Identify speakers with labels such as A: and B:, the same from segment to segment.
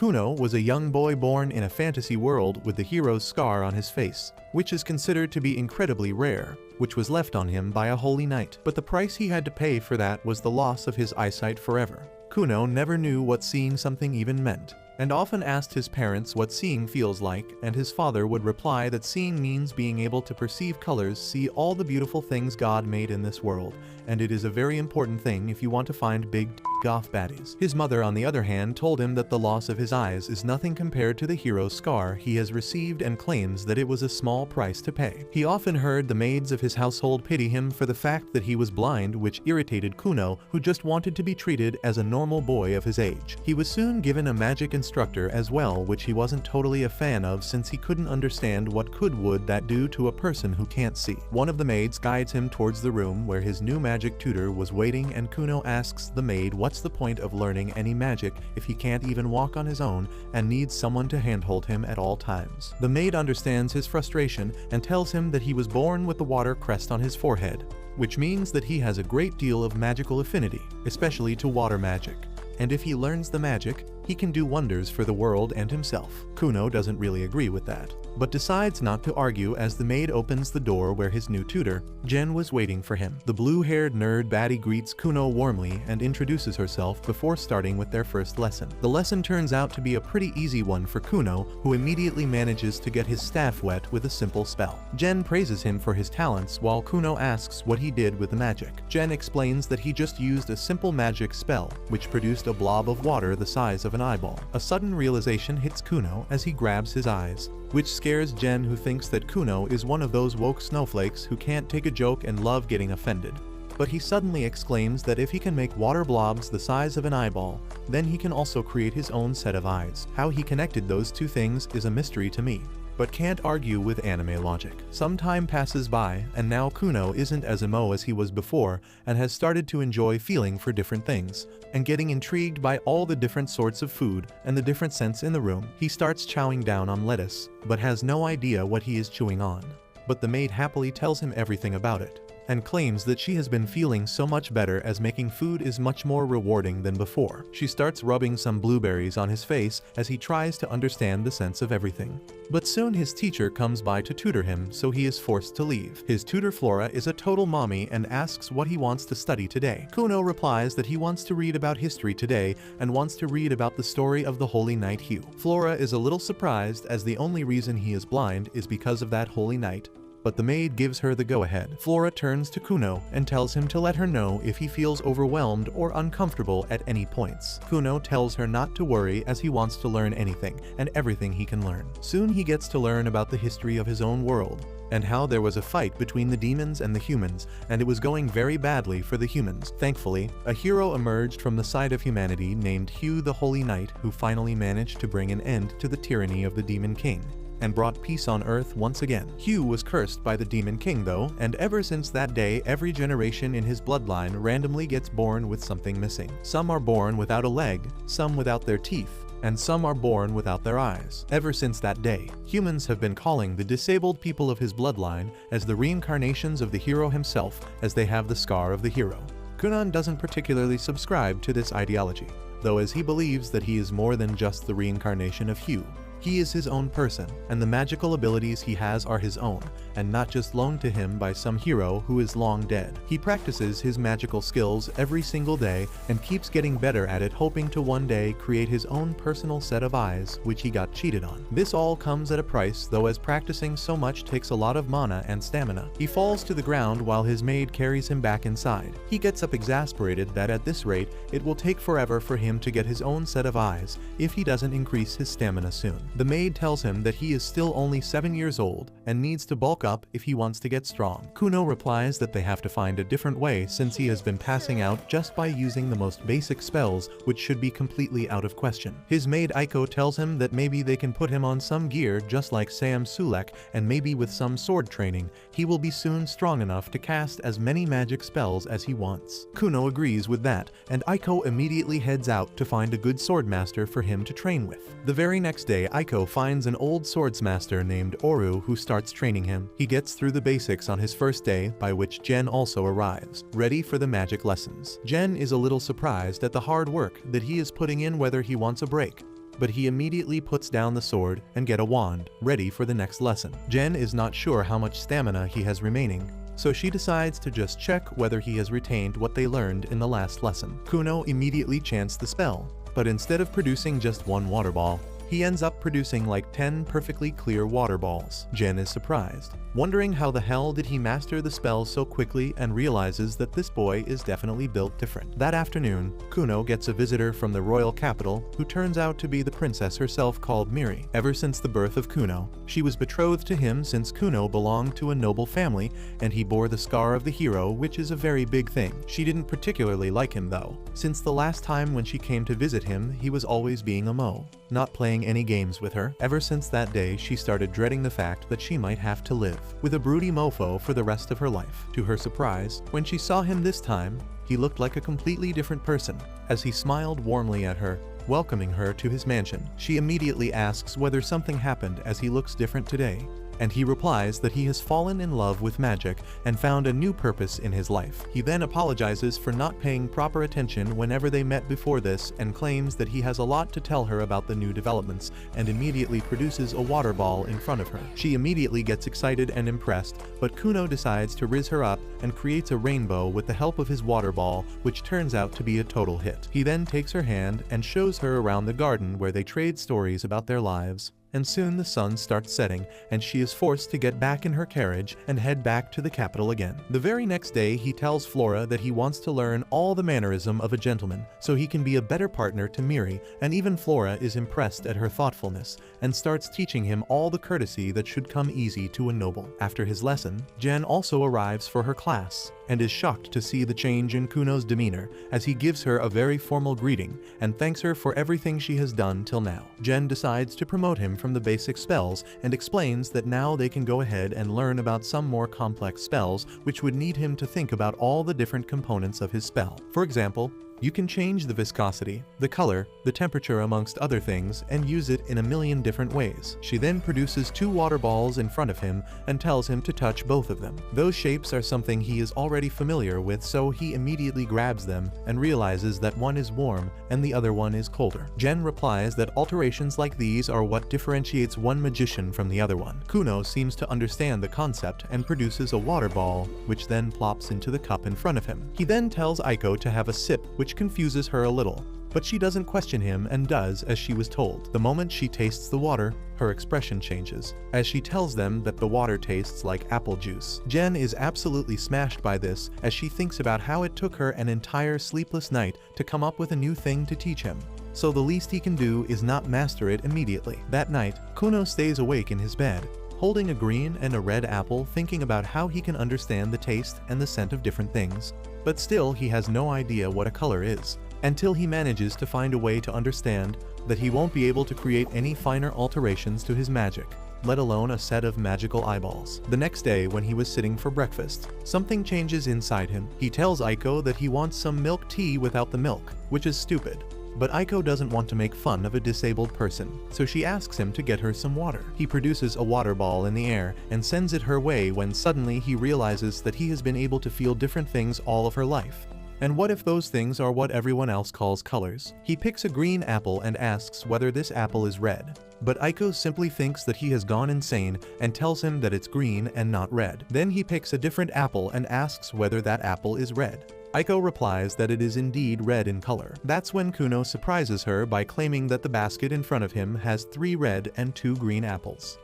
A: Kuno was a young boy born in a fantasy world with the hero's scar on his face, which is considered to be incredibly rare, which was left on him by a holy knight. But the price he had to pay for that was the loss of his eyesight forever. Kuno never knew what seeing something even meant, and often asked his parents what seeing feels like, and his father would reply that seeing means being able to perceive colors, see all the beautiful things God made in this world, and it is a very important thing if you want to find big off baddies. His mother, on the other hand, told him that the loss of his eyes is nothing compared to the hero's scar he has received, and claims that it was a small price to pay. He often heard the maids of his household pity him for the fact that he was blind, which irritated Kuno, who just wanted to be treated as a normal boy of his age. He was soon given a magic instructor as well, which he wasn't totally a fan of since he couldn't understand what would that do to a person who can't see. One of the maids guides him towards the room where his new magic tutor was waiting, and Kuno asks the maid what's the point of learning any magic if he can't even walk on his own and needs someone to handhold him at all times. The maid understands his frustration and tells him that he was born with the water crest on his forehead, which means that he has a great deal of magical affinity, especially to water magic. And if he learns the magic, he can do wonders for the world and himself. Kuno doesn't really agree with that, but decides not to argue as the maid opens the door where his new tutor, Jen, was waiting for him. The blue-haired nerd baddie greets Kuno warmly and introduces herself before starting with their first lesson. The lesson turns out to be a pretty easy one for Kuno, who immediately manages to get his staff wet with a simple spell. Jen praises him for his talents while Kuno asks what he did with the magic. Jen explains that he just used a simple magic spell, which produced a blob of water the size of an eyeball. A sudden realization hits Kuno as he grabs his eyes, which scares Jen, who thinks that Kuno is one of those woke snowflakes who can't take a joke and love getting offended. But he suddenly exclaims that if he can make water blobs the size of an eyeball, then he can also create his own set of eyes. How he connected those two things is a mystery to me, but can't argue with anime logic. Some time passes by, and now Kuno isn't as emo as he was before, and has started to enjoy feeling for different things, and getting intrigued by all the different sorts of food and the different scents in the room. He starts chowing down on lettuce, but has no idea what he is chewing on. But the maid happily tells him everything about it, and claims that she has been feeling so much better as making food is much more rewarding than before. She starts rubbing some blueberries on his face as he tries to understand the sense of everything. But soon his teacher comes by to tutor him, so he is forced to leave. His tutor Flora is a total mommy and asks what he wants to study today. Kuno replies that he wants to read about history today and wants to read about the story of the Holy Knight Hugh. Flora is a little surprised as the only reason he is blind is because of that Holy Knight, but the maid gives her the go-ahead. Flora turns to Kuno and tells him to let her know if he feels overwhelmed or uncomfortable at any points. Kuno tells her not to worry as he wants to learn anything and everything he can learn. Soon he gets to learn about the history of his own world, and how there was a fight between the demons and the humans, and it was going very badly for the humans. Thankfully, a hero emerged from the side of humanity named Hugh the Holy Knight, who finally managed to bring an end to the tyranny of the Demon King and brought peace on Earth once again. Hugh was cursed by the Demon King though, and ever since that day every generation in his bloodline randomly gets born with something missing. Some are born without a leg, some without their teeth, and some are born without their eyes. Ever since that day, humans have been calling the disabled people of his bloodline as the reincarnations of the hero himself, as they have the scar of the hero. Kunon doesn't particularly subscribe to this ideology, though, as he believes that he is more than just the reincarnation of Hugh. He is his own person, and the magical abilities he has are his own, and not just loaned to him by some hero who is long dead. He practices his magical skills every single day and keeps getting better at it, hoping to one day create his own personal set of eyes, which he got cheated on. This all comes at a price though, as practicing so much takes a lot of mana and stamina. He falls to the ground while his maid carries him back inside. He gets up exasperated that at this rate, it will take forever for him to get his own set of eyes if he doesn't increase his stamina soon. The maid tells him that he is still only 7 years old and needs to bulk up if he wants to get strong. Kuno replies that they have to find a different way since he has been passing out just by using the most basic spells, which should be completely out of question. His maid Aiko tells him that maybe they can put him on some gear just like Sam Sulek, and maybe with some sword training, he will be soon strong enough to cast as many magic spells as he wants. Kuno agrees with that, and Aiko immediately heads out to find a good swordmaster for him to train with. The very next day, Aiko finds an old swordsmaster named Oru who starts training him. He gets through the basics on his first day, by which Jen also arrives, ready for the magic lessons. Jen is a little surprised at the hard work that he is putting in, whether he wants a break, but he immediately puts down the sword and get a wand, ready for the next lesson. Jen is not sure how much stamina he has remaining, so she decides to just check whether he has retained what they learned in the last lesson. Kuno immediately chants the spell, but instead of producing just one water ball, he ends up producing like 10 perfectly clear water balls. Jen is surprised, wondering how the hell did he master the spell so quickly, and realizes that this boy is definitely built different. That afternoon, Kuno gets a visitor from the royal capital who turns out to be the princess herself called Miri. Ever since the birth of Kuno, she was betrothed to him since Kuno belonged to a noble family and he bore the scar of the hero, which is a very big thing. She didn't particularly like him though, since the last time when she came to visit him he was always being a mo, not playing any games with her. Ever since that day she started dreading the fact that she might have to live with a broody mofo for the rest of her life. To her surprise, when she saw him this time, he looked like a completely different person, as he smiled warmly at her, welcoming her to his mansion. She immediately asks whether something happened as he looks different today, and he replies that he has fallen in love with magic and found a new purpose in his life. He then apologizes for not paying proper attention whenever they met before this and claims that he has a lot to tell her about the new developments, and immediately produces a water ball in front of her. She immediately gets excited and impressed, but Kuno decides to riz her up and creates a rainbow with the help of his water ball, which turns out to be a total hit. He then takes her hand and shows her around the garden where they trade stories about their lives. And soon the sun starts setting, and she is forced to get back in her carriage and head back to the capital again. The very next day he tells Flora that he wants to learn all the mannerism of a gentleman so he can be a better partner to Miri, and even Flora is impressed at her thoughtfulness and starts teaching him all the courtesy that should come easy to a noble. After his lesson, Jen also arrives for her class and is shocked to see the change in Kuno's demeanor as he gives her a very formal greeting and thanks her for everything she has done till now. Jen decides to promote him from the basic spells and explains that now they can go ahead and learn about some more complex spells which would need him to think about all the different components of his spell. For example, you can change the viscosity, the color, the temperature amongst other things, and use it in a million different ways. She then produces 2 water balls in front of him and tells him to touch both of them. Those shapes are something he is already familiar with, so he immediately grabs them and realizes that one is warm and the other one is colder. Jen replies that alterations like these are what differentiates one magician from the other one. Kuno seems to understand the concept and produces a water ball, which then plops into the cup in front of him. He then tells Aiko to have a sip, which confuses her a little, but she doesn't question him and does as she was told. The moment she tastes the water, her expression changes, as she tells them that the water tastes like apple juice. Jen is absolutely smashed by this as she thinks about how it took her an entire sleepless night to come up with a new thing to teach him. So the least he can do is not master it immediately. That night, Kuno stays awake in his bed, holding a green and a red apple, thinking about how he can understand the taste and the scent of different things. But still he has no idea what a color is, until he manages to find a way to understand that he won't be able to create any finer alterations to his magic, let alone a set of magical eyeballs. The next day when he was sitting for breakfast, something changes inside him. He tells Aiko that he wants some milk tea without the milk, which is stupid. But Aiko doesn't want to make fun of a disabled person, so she asks him to get her some water. He produces a water ball in the air and sends it her way when suddenly he realizes that he has been able to feel different things all of her life. And what if those things are what everyone else calls colors? He picks a green apple and asks whether this apple is red. But Aiko simply thinks that he has gone insane and tells him that it's green and not red. Then he picks a different apple and asks whether that apple is red. Aiko replies that it is indeed red in color. That's when Kuno surprises her by claiming that the basket in front of him has 3 red and 2 green apples.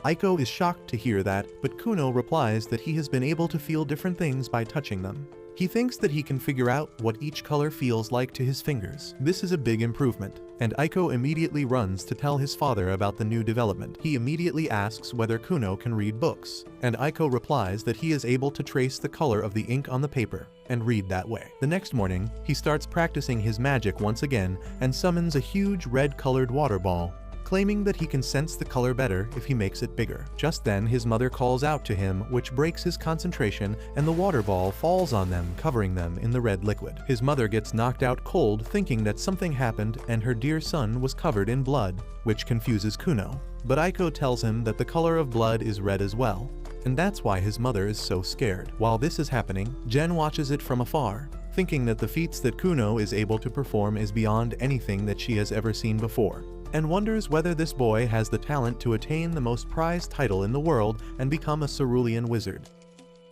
A: Aiko is shocked to hear that, but Kuno replies that he has been able to feel different things by touching them. He thinks that he can figure out what each color feels like to his fingers. This is a big improvement, and Aiko immediately runs to tell his father about the new development. He immediately asks whether Kuno can read books, and Aiko replies that he is able to trace the color of the ink on the paper and read that way. The next morning, he starts practicing his magic once again and summons a huge red-colored water ball, claiming that he can sense the color better if he makes it bigger. Just then his mother calls out to him, which breaks his concentration, and the water ball falls on them, covering them in the red liquid. His mother gets knocked out cold, thinking that something happened and her dear son was covered in blood, which confuses Kuno. But Aiko tells him that the color of blood is red as well, and that's why his mother is so scared. While this is happening, Jen watches it from afar, thinking that the feats that Kuno is able to perform is beyond anything that she has ever seen before. and wonders whether this boy has the talent to attain the most prized title in the world and become a cerulean wizard.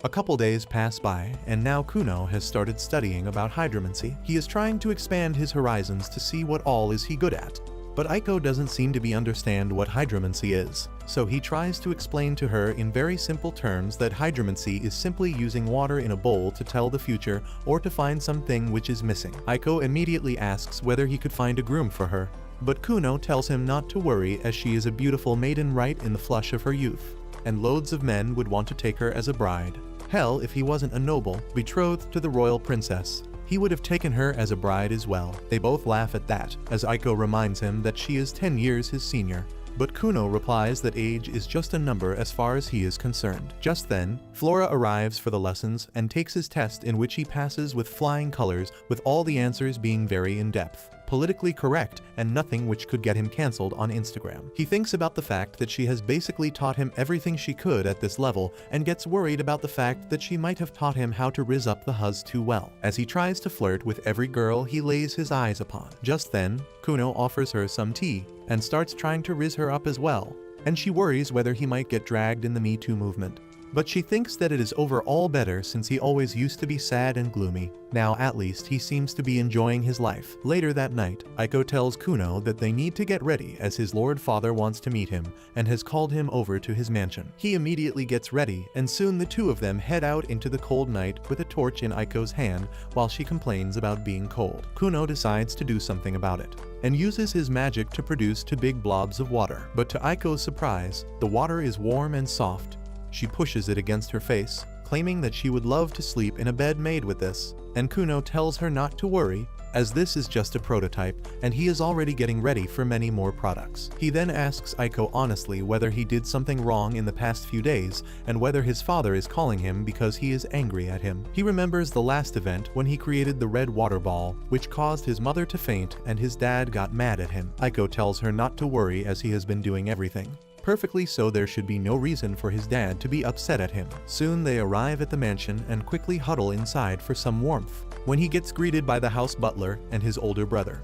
A: A couple days pass by, and now Kuno has started studying about hydromancy. He is trying to expand his horizons to see what all is he good at. But Aiko doesn't seem to understand what hydromancy is, so he tries to explain to her in very simple terms that hydromancy is simply using water in a bowl to tell the future or to find something which is missing. Aiko immediately asks whether he could find a groom for her, but Kuno tells him not to worry as she is a beautiful maiden right in the flush of her youth, and loads of men would want to take her as a bride. Hell, if he wasn't a noble, betrothed to the royal princess, he would have taken her as a bride as well. They both laugh at that, as Aiko reminds him that she is 10 years his senior. But Kuno replies that age is just a number as far as he is concerned. Just then, Flora arrives for the lessons and takes his test, in which he passes with flying colors, with all the answers being very in-depth, politically correct, and nothing which could get him cancelled on Instagram. He thinks about the fact that she has basically taught him everything she could at this level, and gets worried about the fact that she might have taught him how to rizz up the huzz too well, as he tries to flirt with every girl he lays his eyes upon. Just then, Kuno offers her some tea, and starts trying to rizz her up as well, and she worries whether he might get dragged in the Me Too movement. But she thinks that it is overall better since he always used to be sad and gloomy. Now at least he seems to be enjoying his life. Later that night, Aiko tells Kuno that they need to get ready as his lord father wants to meet him and has called him over to his mansion. He immediately gets ready, and soon the two of them head out into the cold night with a torch in Aiko's hand while she complains about being cold. Kuno decides to do something about it and uses his magic to produce two big blobs of water. But to Aiko's surprise, the water is warm and soft. She pushes it against her face, claiming that she would love to sleep in a bed made with this, and Kuno tells her not to worry, as this is just a prototype and he is already getting ready for many more products. He then asks Aiko honestly whether he did something wrong in the past few days and whether his father is calling him because he is angry at him. He remembers the last event when he created the red water ball, which caused his mother to faint and his dad got mad at him. Aiko tells her not to worry as he has been doing everything perfectly, so there should be no reason for his dad to be upset at him. Soon they arrive at the mansion and quickly huddle inside for some warmth, when he gets greeted by the house butler and his older brother.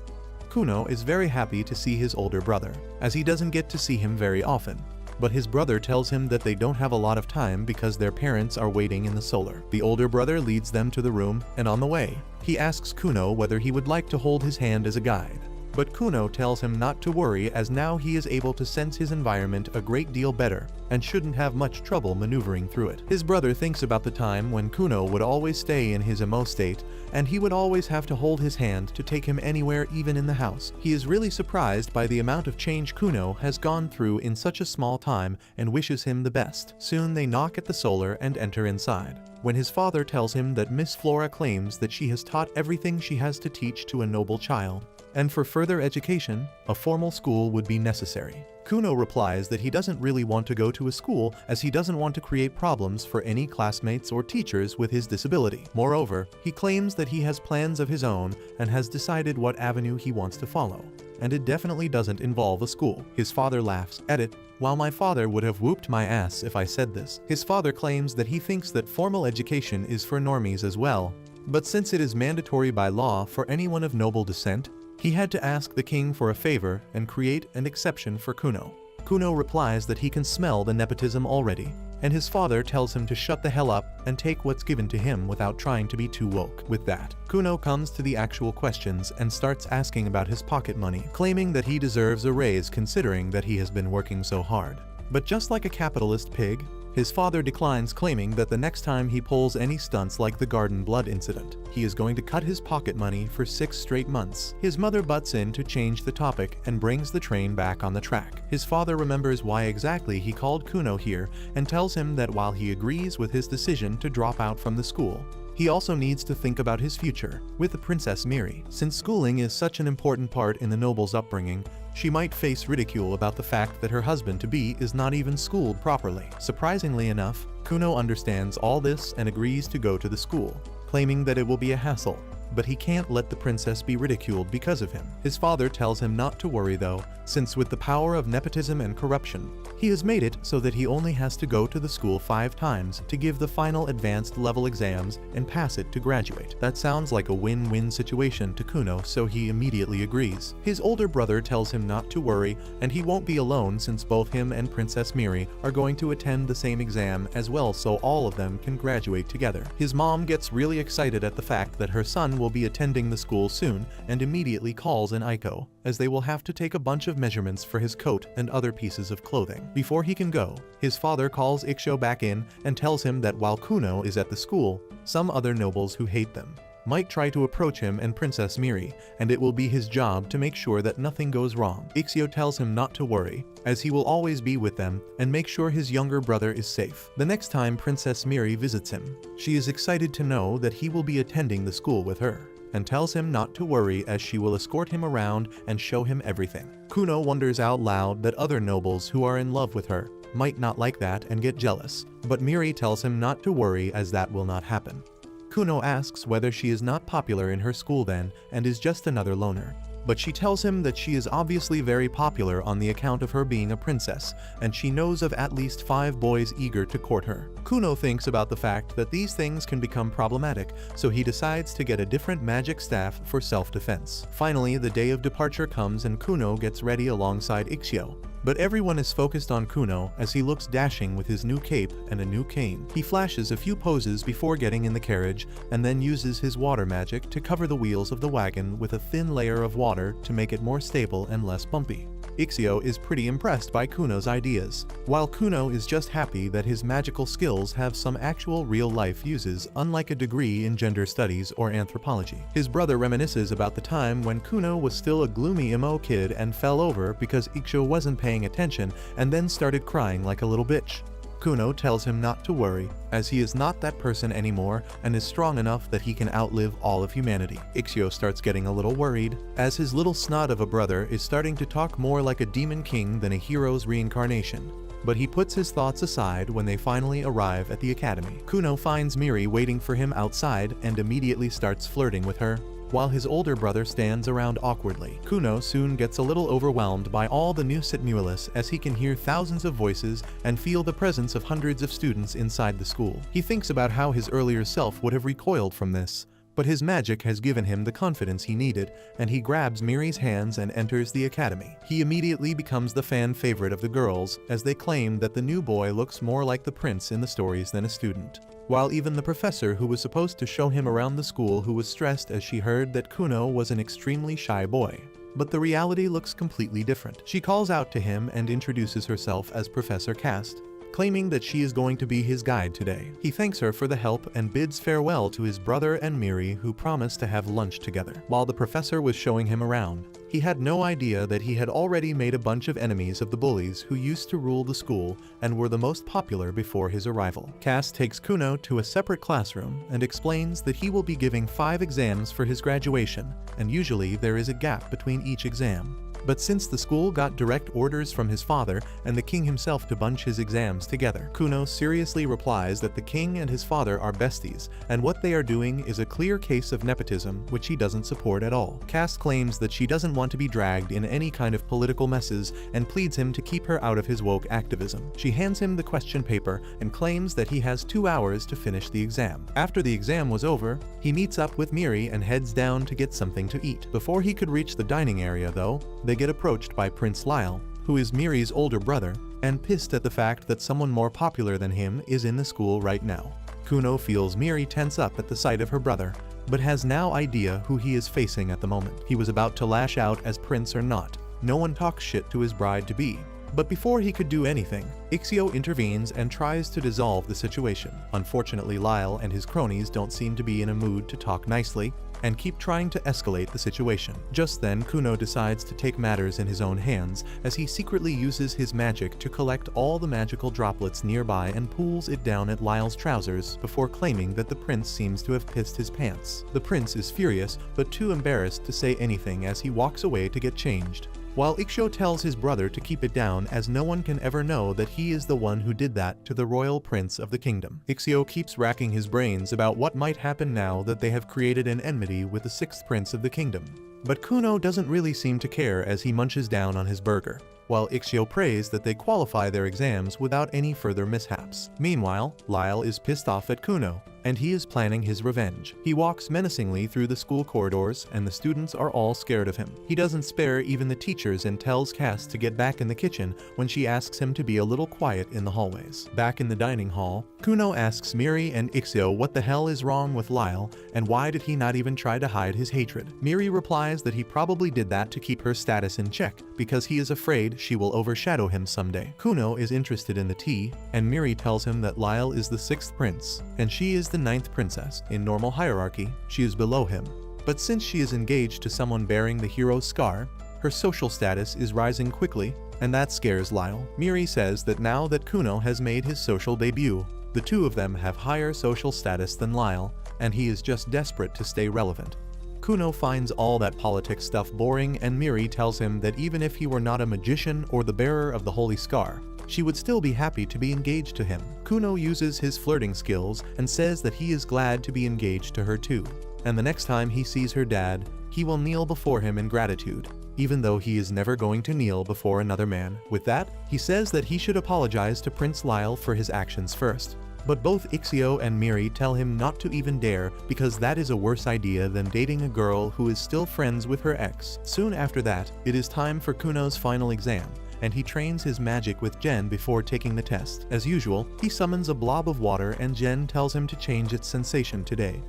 A: Kuno is very happy to see his older brother, as he doesn't get to see him very often. But his brother tells him that they don't have a lot of time because their parents are waiting in the solar. The older brother leads them to the room, and on the way, he asks Kuno whether he would like to hold his hand as a guide. But Kuno tells him not to worry, as now he is able to sense his environment a great deal better and shouldn't have much trouble maneuvering through it. His brother thinks about the time when Kuno would always stay in his emo state and he would always have to hold his hand to take him anywhere, even in the house. He is really surprised by the amount of change Kuno has gone through in such a small time and wishes him the best. Soon they knock at the solar and enter inside, when his father tells him that Miss Flora claims that she has taught everything she has to teach to a noble child, and for further education, a formal school would be necessary. Kuno replies that he doesn't really want to go to a school as he doesn't want to create problems for any classmates or teachers with his disability. Moreover, he claims that he has plans of his own and has decided what avenue he wants to follow, and it definitely doesn't involve a school. His father laughs at it. While my father would have whooped my ass if I said this. His father claims that he thinks that formal education is for normies as well, but since it is mandatory by law for anyone of noble descent, he had to ask the king for a favor and create an exception for Kuno. Kuno replies that he can smell the nepotism already, and his father tells him to shut the hell up and take what's given to him without trying to be too woke. With that, Kuno comes to the actual questions and starts asking about his pocket money, claiming that he deserves a raise considering that he has been working so hard. But just like a capitalist pig, his father declines, claiming that the next time he pulls any stunts like the garden blood incident, he is going to cut his pocket money for 6 straight months. His mother butts in to change the topic and brings the train back on the track. His father remembers why exactly he called Kuno here and tells him that while he agrees with his decision to drop out from the school, he also needs to think about his future with the Princess Miri. Since schooling is such an important part in the noble's upbringing, she might face ridicule about the fact that her husband-to-be is not even schooled properly. Surprisingly enough, Kuno understands all this and agrees to go to the school, claiming that it will be a hassle, but he can't let the princess be ridiculed because of him. His father tells him not to worry though, since with the power of nepotism and corruption, he has made it so that he only has to go to the school 5 times to give the final advanced level exams and pass it to graduate. That sounds like a win-win situation to Kuno, so he immediately agrees. His older brother tells him not to worry, and he won't be alone since both him and Princess Miri are going to attend the same exam as well, so all of them can graduate together. His mom gets really excited at the fact that her son will be attending the school soon and immediately calls an Aiko, as they will have to take a bunch of measurements for his coat and other pieces of clothing. Before he can go, his father calls Ikshou back in and tells him that while Kuno is at the school, some other nobles who hate them might try to approach him and Princess Miri, and it will be his job to make sure that nothing goes wrong. Ikshou tells him not to worry, as he will always be with them and make sure his younger brother is safe. The next time Princess Miri visits him, she is excited to know that he will be attending the school with her, and tells him not to worry as she will escort him around and show him everything. Kuno wonders out loud that other nobles who are in love with her might not like that and get jealous, but Miri tells him not to worry as that will not happen. Kuno asks whether she is not popular in her school then and is just another loner, but she tells him that she is obviously very popular on the account of her being a princess, and she knows of at least 5 boys eager to court her. Kuno thinks about the fact that these things can become problematic, so he decides to get a different magic staff for self-defense. Finally, the day of departure comes and Kuno gets ready alongside Ikshou. But everyone is focused on Kuno as he looks dashing with his new cape and a new cane. He flashes a few poses before getting in the carriage and then uses his water magic to cover the wheels of the wagon with a thin layer of water to make it more stable and less bumpy. Ikshou is pretty impressed by Kuno's ideas, while Kuno is just happy that his magical skills have some actual real-life uses, unlike a degree in gender studies or anthropology. His brother reminisces about the time when Kuno was still a gloomy emo kid and fell over because Ikshou wasn't paying attention and then started crying like a little bitch. Kuno tells him not to worry, as he is not that person anymore and is strong enough that he can outlive all of humanity. Ikshou starts getting a little worried, as his little snot of a brother is starting to talk more like a demon king than a hero's reincarnation. But he puts his thoughts aside when they finally arrive at the academy. Kuno finds Miri waiting for him outside and immediately starts flirting with her, while his older brother stands around awkwardly. Kuno soon gets a little overwhelmed by all the new stimulus as he can hear thousands of voices and feel the presence of hundreds of students inside the school. He thinks about how his earlier self would have recoiled from this, but his magic has given him the confidence he needed, and he grabs Miri's hands and enters the academy. He immediately becomes the fan favorite of the girls, as they claim that the new boy looks more like the prince in the stories than a student. While even the professor who was supposed to show him around the school who was stressed as she heard that Kuno was an extremely shy boy. But the reality looks completely different. She calls out to him and introduces herself as Professor Cast, claiming that she is going to be his guide today. He thanks her for the help and bids farewell to his brother and Miri, who promised to have lunch together. While the professor was showing him around, he had no idea that he had already made a bunch of enemies of the bullies who used to rule the school and were the most popular before his arrival. Cass takes Kuno to a separate classroom and explains that he will be giving 5 exams for his graduation, and usually there is a gap between each exam. But since the school got direct orders from his father and the king himself to bunch his exams together, Kuno seriously replies that the king and his father are besties, and what they are doing is a clear case of nepotism which he doesn't support at all. Cass claims that she doesn't want to be dragged in any kind of political messes and pleads him to keep her out of his woke activism. She hands him the question paper and claims that he has 2 hours to finish the exam. After the exam was over, he meets up with Miri and heads down to get something to eat. Before he could reach the dining area though, they get approached by Prince Lyle, who is Miri's older brother, and pissed at the fact that someone more popular than him is in the school right now. Kuno feels Miri tense up at the sight of her brother, but has no idea who he is facing at the moment. He was about to lash out as prince or not. No one talks shit to his bride-to-be. But before he could do anything, Ikshou intervenes and tries to dissolve the situation. Unfortunately, Lyle and his cronies don't seem to be in a mood to talk nicely, and keep trying to escalate the situation. Just then, Kuno decides to take matters in his own hands as he secretly uses his magic to collect all the magical droplets nearby and pulls it down at Lyle's trousers before claiming that the prince seems to have pissed his pants. The prince is furious, but too embarrassed to say anything as he walks away to get changed. while Ikshyo tells his brother to keep it down as no one can ever know that he is the one who did that to the royal prince of the kingdom. Ikshyo keeps racking his brains about what might happen now that they have created an enmity with the sixth prince of the kingdom. But Kuno doesn't really seem to care as he munches down on his burger, while Ikshyo prays that they qualify their exams without any further mishaps. Meanwhile, Lyle is pissed off at Kuno, and he is planning his revenge. He walks menacingly through the school corridors, and the students are all scared of him. He doesn't spare even the teachers and tells Cass to get back in the kitchen when she asks him to be a little quiet in the hallways. Back in the dining hall, Kuno asks Miri and Ikshyo what the hell is wrong with Lyle, and why did he not even try to hide his hatred. Miri replies that he probably did that to keep her status in check, because he is afraid she will overshadow him someday. Kuno is interested in the tea, and Miri tells him that Lyle is the sixth prince, and she is the ninth princess. In normal hierarchy, she is below him. But since she is engaged to someone bearing the hero's scar, her social status is rising quickly, and that scares Lyle. Miri says that now that Kuno has made his social debut, the two of them have higher social status than Lyle, and he is just desperate to stay relevant. Kuno finds all that politics stuff boring, and Miri tells him that even if he were not a magician or the bearer of the holy scar, she would still be happy to be engaged to him. Kuno uses his flirting skills and says that he is glad to be engaged to her too, and the next time he sees her dad, he will kneel before him in gratitude, even though he is never going to kneel before another man. With that, he says that he should apologize to Prince Lyle for his actions first. But both Ikshyo and Miri tell him not to even dare, because that is a worse idea than dating a girl who is still friends with her ex. Soon after that, it is time for Kuno's final exam, and he trains his magic with Jen before taking the test. As usual, he summons a blob of water and Jen tells him to change its sensation today.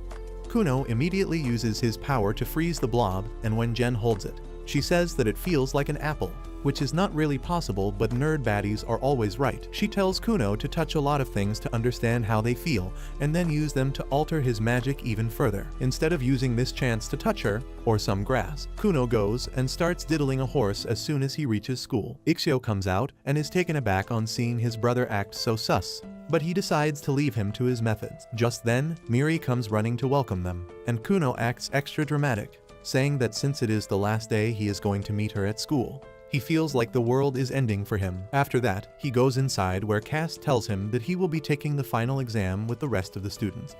A: Kuno immediately uses his power to freeze the blob, and when Jen holds it, she says that it feels like an apple, which is not really possible, but nerd baddies are always right. She tells Kuno to touch a lot of things to understand how they feel, and then use them to alter his magic even further. Instead of using this chance to touch her, or some grass, Kuno goes and starts diddling a horse as soon as he reaches school. Ikshyo comes out and is taken aback on seeing his brother act so sus, but he decides to leave him to his methods. Just then, Miri comes running to welcome them, and Kuno acts extra dramatic, saying that since it is the last day he is going to meet her at school, he feels like the world is ending for him. After that, he goes inside where Cass tells him that he will be taking the final exam with the rest of the students.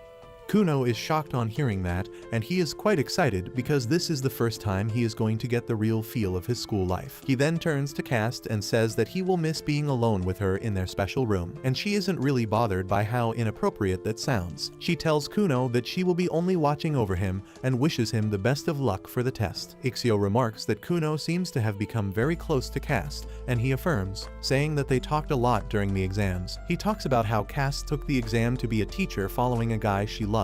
A: Kuno is shocked on hearing that, and he is quite excited because this is the first time he is going to get the real feel of his school life. He then turns to Cass and says that he will miss being alone with her in their special room, and she isn't really bothered by how inappropriate that sounds. She tells Kuno that she will be only watching over him and wishes him the best of luck for the test. Ikshyo remarks that Kuno seems to have become very close to Cass, and he affirms, saying that they talked a lot during the exams. He talks about how Cass took the exam to be a teacher following a guy she loved.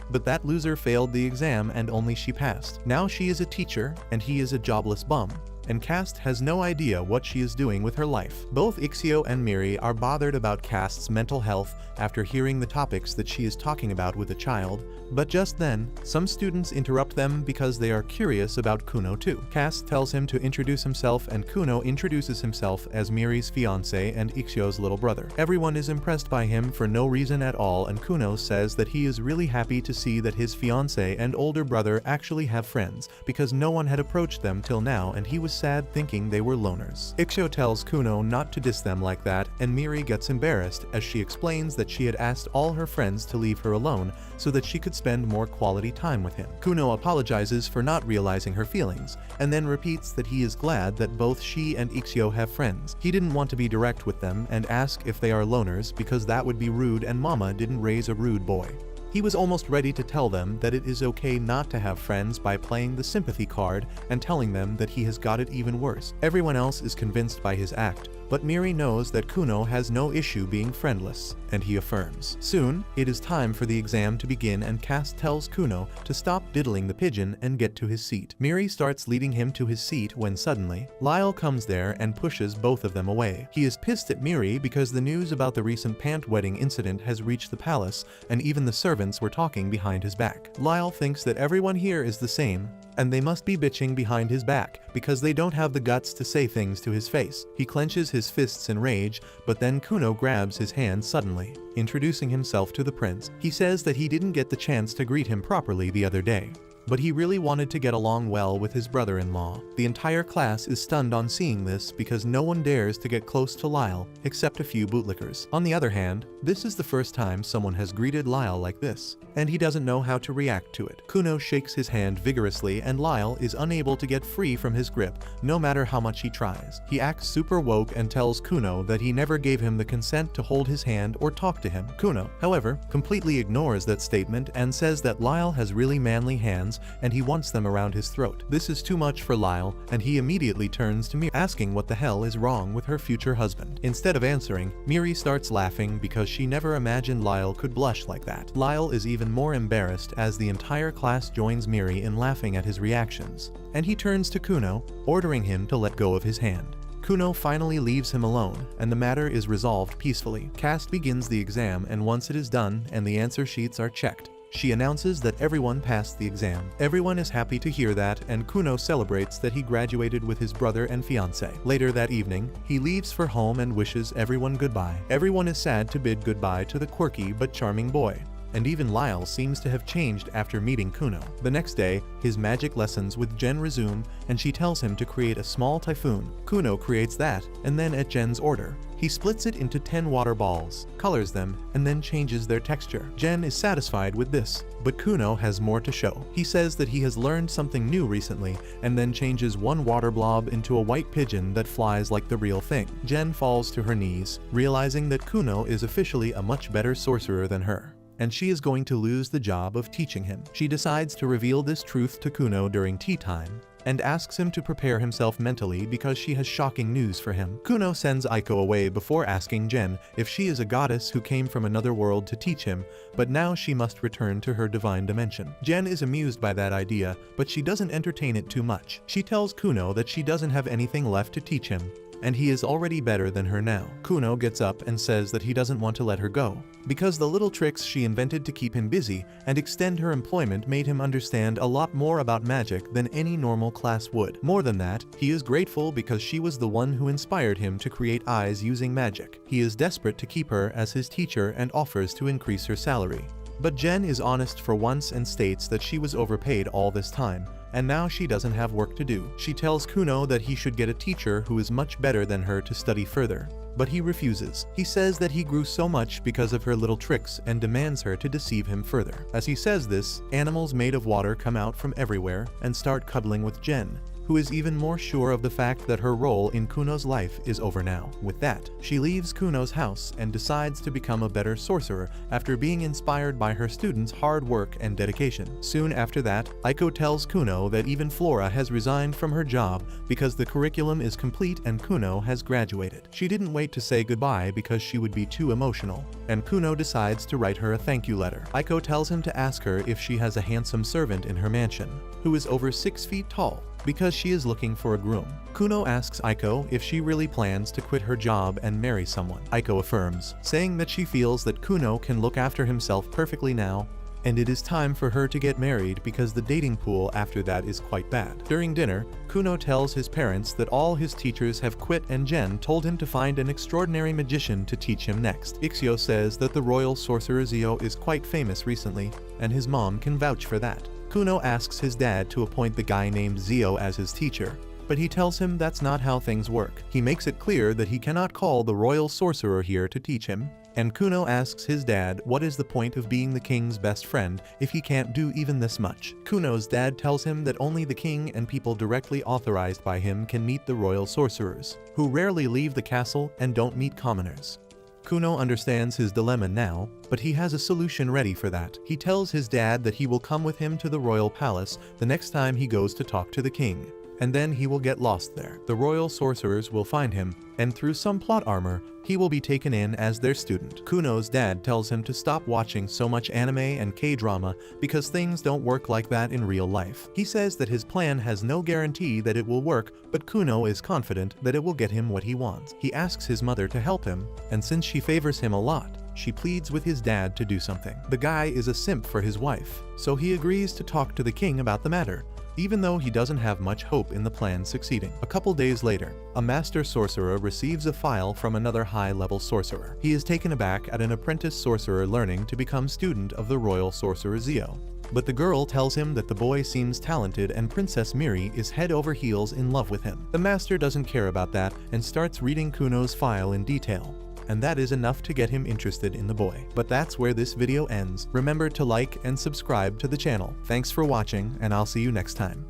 A: But that loser failed the exam and only she passed. Now she is a teacher and he is a jobless bum, and Cass has no idea what she is doing with her life. Both Ikshyo and Miri are bothered about Cass's mental health after hearing the topics that she is talking about with a child, but just then, some students interrupt them because they are curious about Kuno too. Cass tells him to introduce himself, and Kuno introduces himself as Miri's fiancé and Ikshyo's little brother. Everyone is impressed by him for no reason at all, and Kuno says that he is really happy to see that his fiancé and older brother actually have friends, because no one had approached them till now and he was sad thinking they were loners. Ikshyo tells Kuno not to diss them like that, and Miri gets embarrassed as she explains that she had asked all her friends to leave her alone so that she could spend more quality time with him. Kuno apologizes for not realizing her feelings, and then repeats that he is glad that both she and Ikshyo have friends. He didn't want to be direct with them and ask if they are loners because that would be rude, and Mama didn't raise a rude boy. He was almost ready to tell them that it is okay not to have friends by playing the sympathy card and telling them that he has got it even worse. Everyone else is convinced by his act, but Miri knows that Kuno has no issue being friendless, and he affirms. Soon, it is time for the exam to begin, and Cass tells Kuno to stop diddling the pigeon and get to his seat. Miri starts leading him to his seat when suddenly, Lyle comes there and pushes both of them away. He is pissed at Miri because the news about the recent pant wedding incident has reached the palace, and even the servants were talking behind his back. Lyle thinks that everyone here is the same, and they must be bitching behind his back because they don't have the guts to say things to his face. He clenches his fists in rage, but then Kuno grabs his hand suddenly, introducing himself to the prince. He says that he didn't get the chance to greet him properly the other day. but he really wanted to get along well with his brother-in-law. The entire class is stunned on seeing this because no one dares to get close to Lyle except a few bootlickers. On the other hand, this is the first time someone has greeted Lyle like this, and he doesn't know how to react to it. Kuno shakes his hand vigorously and Lyle is unable to get free from his grip no matter how much he tries. He acts super woke and tells Kuno that he never gave him the consent to hold his hand or talk to him. Kuno, however, completely ignores that statement and says that Lyle has really manly hands and he wants them around his throat. This is too much for Lyle and he immediately turns to Miri, asking what the hell is wrong with her future husband. Instead of answering, Miri starts laughing because she never imagined Lyle could blush like that. Lyle is even more embarrassed as the entire class joins Miri in laughing at his reactions, and he turns to Kuno, ordering him to let go of his hand. Kuno finally leaves him alone, and the matter is resolved peacefully. Cast begins the exam, and once it is done and the answer sheets are checked, she announces that everyone passed the exam. Everyone is happy to hear that, and Kuno celebrates that he graduated with his brother and fiancé. Later that evening, he leaves for home and wishes everyone goodbye. Everyone is sad to bid goodbye to the quirky but charming boy, and even Lyle seems to have changed after meeting Kuno. The next day, his magic lessons with Jen resume, and she tells him to create a small typhoon. Kuno creates that, and then at Jen's order, he splits it into 10 water balls, colors them, and then changes their texture. Jen is satisfied with this, but Kuno has more to show. He says that he has learned something new recently, and then changes one water blob into a white pigeon that flies like the real thing. Jen falls to her knees, realizing that Kuno is officially a much better sorcerer than her, and she is going to lose the job of teaching him. She decides to reveal this truth to Kuno during tea time, and asks him to prepare himself mentally because she has shocking news for him. Kuno sends Aiko away before asking Jen if she is a goddess who came from another world to teach him, but now she must return to her divine dimension. Jen is amused by that idea, but she doesn't entertain it too much. She tells Kuno that she doesn't have anything left to teach him, and he is already better than her now. Kuno gets up and says that he doesn't want to let her go, because the little tricks she invented to keep him busy and extend her employment made him understand a lot more about magic than any normal class would. More than that, he is grateful because she was the one who inspired him to create eyes using magic. He is desperate to keep her as his teacher and offers to increase her salary. But Jen is honest for once and states that she was overpaid all this time, and now she doesn't have work to do. She tells Kuno that he should get a teacher who is much better than her to study further, but he refuses. He says that he grew so much because of her little tricks and demands her to deceive him further. As he says this, animals made of water come out from everywhere and start cuddling with Jen, who is even more sure of the fact that her role in Kuno's life is over now. With that, she leaves Kuno's house and decides to become a better sorcerer after being inspired by her students' hard work and dedication. Soon after that, Aiko tells Kuno that even Flora has resigned from her job because the curriculum is complete and Kuno has graduated. She didn't wait to say goodbye because she would be too emotional, and Kuno decides to write her a thank you letter. Aiko tells him to ask her if she has a handsome servant in her mansion, who is over 6 feet tall, because she is looking for a groom. Kuno asks Aiko if she really plans to quit her job and marry someone. Aiko affirms, saying that she feels that Kuno can look after himself perfectly now, and it is time for her to get married because the dating pool after that is quite bad. During dinner, Kuno tells his parents that all his teachers have quit and Jen told him to find an extraordinary magician to teach him next. Ixio says that the royal sorcerer Zio is quite famous recently, and his mom can vouch for that. Kuno asks his dad to appoint the guy named Zio as his teacher, but he tells him that's not how things work. He makes it clear that he cannot call the royal sorcerer here to teach him, and Kuno asks his dad what is the point of being the king's best friend if he can't do even this much. Kuno's dad tells him that only the king and people directly authorized by him can meet the royal sorcerers, who rarely leave the castle and don't meet commoners. Kuno understands his dilemma now, but he has a solution ready for that. He tells his dad that he will come with him to the royal palace the next time he goes to talk to the king, and then he will get lost there. The royal sorcerers will find him, and through some plot armor, he will be taken in as their student. Kuno's dad tells him to stop watching so much anime and K-drama because things don't work like that in real life. He says that his plan has no guarantee that it will work, but Kuno is confident that it will get him what he wants. He asks his mother to help him, and since she favors him a lot, she pleads with his dad to do something. The guy is a simp for his wife, so he agrees to talk to the king about the matter, even though he doesn't have much hope in the plan succeeding. A couple days later, a master sorcerer receives a file from another high-level sorcerer. He is taken aback at an apprentice sorcerer learning to become student of the royal sorcerer Zio, But the girl tells him that the boy seems talented and Princess Miri is head over heels in love with him. The master doesn't care about that and starts reading Kuno's file in detail. And that is enough to get him interested in the boy. But that's where this video ends. Remember to like and subscribe to the channel. Thanks for watching, and I'll see you next time.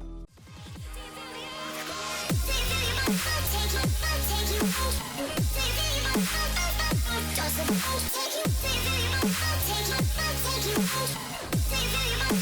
A: Take you out.